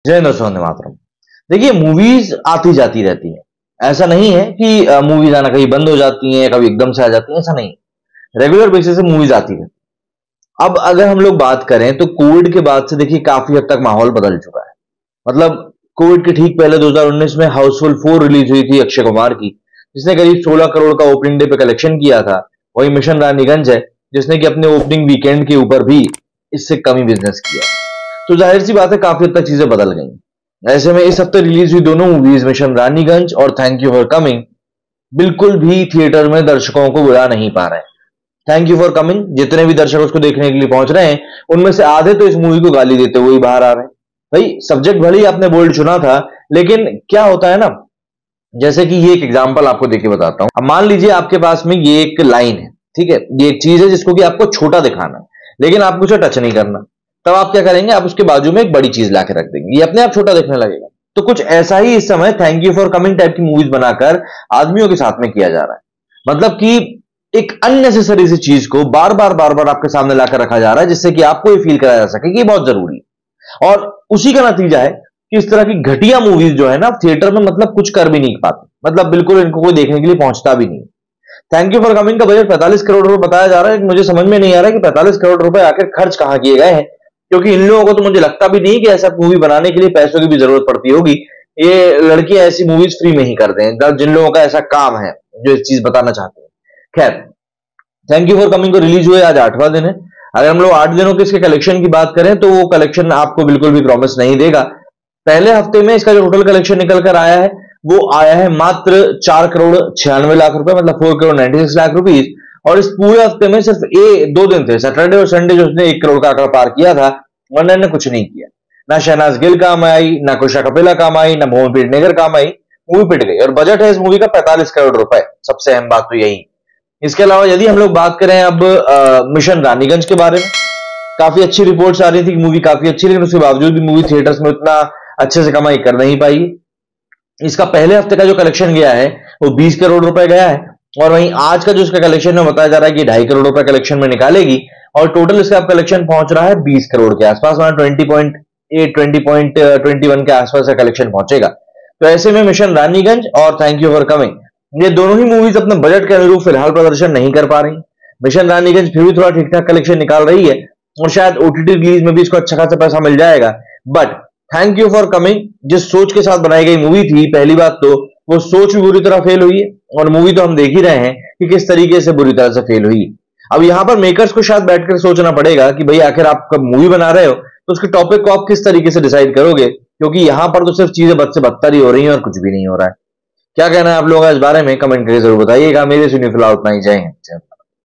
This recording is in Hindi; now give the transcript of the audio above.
जय हिंद, वंदे मातरम। देखिए, मूवीज आती जाती रहती है। ऐसा नहीं है कि मूवीज आना कहीं बंद हो जाती हैं, कभी एकदम से आ जाती हैं, ऐसा नहीं। रेगुलर बेसिस से मूवीज आती रहती है। अब अगर हम लोग बात करें तो कोविड के बाद से देखिए काफी हद तक माहौल बदल चुका है। मतलब कोविड के ठीक पहले 2019 में हाउसफुल 4 रिलीज हुई थी अक्षय कुमार की, जिसने करीब 16 करोड़ का ओपनिंग डे पे कलेक्शन किया था। वही मिशन रानीगंज है, जिसने कि अपने ओपनिंग वीकेंड के ऊपर भी इससे कम ही बिजनेस किया। तो जाहिर सी बात है, काफी हद तक चीजें बदल गई। ऐसे में इस हफ्ते रिलीज हुई दोनों मूवीज मिशन रानीगंज और थैंक यू फॉर कमिंग बिल्कुल भी थिएटर में दर्शकों को बुला नहीं पा रहे हैं। थैंक यू फॉर कमिंग जितने भी दर्शक उसको देखने के लिए पहुंच रहे हैं, उनमें से आधे तो इस मूवी को गाली देते हुए ही बाहर आ रहे हैं। भाई, सब्जेक्ट भले ही आपने बोल्ड चुना था, लेकिन क्या होता है ना, जैसे कि ये एक एग्जांपल आपको देके बताता हूं। अब मान लीजिए आपके पास में ये एक लाइन है, ठीक है, ये एक चीज है जिसको कि आपको छोटा दिखाना है, लेकिन आपको उसे टच नहीं करना। तब आप क्या करेंगे, आप उसके बाजू में एक बड़ी चीज लाके रख देंगे, ये अपने आप छोटा दिखने लगेगा। तो कुछ ऐसा ही इस समय thank you for coming type की मूवीज बनाकर आदमियों के साथ में किया जा रहा है। मतलब कि एक अननेसेसरी सी चीज को बार बार आपके सामने लाकर रखा जा रहा है, जिससे कि आपको ये फील कराया जा सके कि ये बहुत जरूरी है। और उसी का नतीजा है कि इस तरह की घटिया मूवीज जो है ना, थिएटर में मतलब कुछ कर भी नहीं पाती। मतलब बिल्कुल इनको कोई देखने के लिए पहुंचता भी नहीं। थैंक यू फॉर कमिंग का बजट 45 करोड़ रुपए बताया जा रहा है। मुझे समझ में नहीं आ रहा है कि 45 करोड़ रुपए आखिर खर्च कहां किए गए हैं, क्योंकि इन लोगों को तो मुझे लगता भी नहीं कि ऐसा मूवी बनाने के लिए पैसों की भी जरूरत पड़ती होगी। ये लड़कियां ऐसी मूवीज फ्री में ही कर दें, जिन लोगों का ऐसा काम है, जो इस चीज बताना चाहते हैं। खैर, थैंक यू फॉर कमिंग को रिलीज हुए आज 8वां दिन है। अगर हम लोग 8 दिनों के इसके कलेक्शन की बात करें तो वो कलेक्शन आपको बिल्कुल भी प्रॉमिस नहीं देगा। पहले हफ्ते में इसका जो टोटल कलेक्शन निकल कर आया है, वो आया है मात्र 4 करोड़ 96 लाख रुपए, मतलब 4 करोड़ 96 लाख रुपीज। और इस पूरे हफ्ते में सिर्फ 2 दिन थे, सैटरडे और संडे, जो उसने 1 करोड़ का आंकड़ा पार किया था, वरना ने कुछ नहीं किया। ना शहनाज गिल काम आई, ना कुशा कपिला काम आई, ना मोहन पेडनेकर काम आई। मूवी पिट गई। और बजट है इस मूवी का 45 करोड़ रुपए। सबसे अहम बात तो यही। इसके अलावा यदि हम लोग बात करें अब मिशन रानीगंज के बारे में, काफी अच्छी रिपोर्ट्स आ रही थी कि मूवी काफी अच्छी, लेकिन उसके बावजूद भी मूवी थिएटर्स में उतना अच्छे से कमाई कर नहीं पाई। इसका पहले हफ्ते का जो कलेक्शन गया है वो 20 करोड़ रुपए गया है। और वहीं आज का जो इसका कलेक्शन है, बताया जा रहा है कि 2.5 करोड़ रुपए कलेक्शन में निकालेगी। और टोटल इसका कलेक्शन पहुंच रहा है 20 करोड़ के आसपास, 20.8 20.21 के आसपास का कलेक्शन पहुंचेगा। तो ऐसे में मिशन रानीगंज और थैंक यू फॉर कमिंग, ये दोनों ही मूवीज अपने बजट के अनुरूप फिलहाल प्रदर्शन नहीं कर पा रही। मिशन रानीगंज फिर भी थोड़ा ठीक ठाक कलेक्शन निकाल रही है, और शायद ओटीटी रिलीज में भी इसको अच्छा खासा पैसा मिल जाएगा। But thank you for coming जिस सोच के साथ बनाई गई मूवी थी, पहली बात तो वो सोच भी बुरी तरह फेल हुई है, और मूवी तो हम देख ही रहे हैं कि किस तरीके से बुरी तरह से फेल हुई। अब यहां पर मेकर्स को शायद बैठकर सोचना पड़ेगा कि भाई आखिर आप कब मूवी बना रहे हो तो उसके टॉपिक को आप किस तरीके से डिसाइड करोगे, क्योंकि यहां पर तो सिर्फ चीजें बद से बदतर ही हो रही हैं और कुछ भी नहीं हो रहा है। क्या कहना है आप लोगों का इस बारे में, कमेंट करके जरूर बताइएगा। मेरे सुनिए फिलहाल उतना ही। जय हिंद।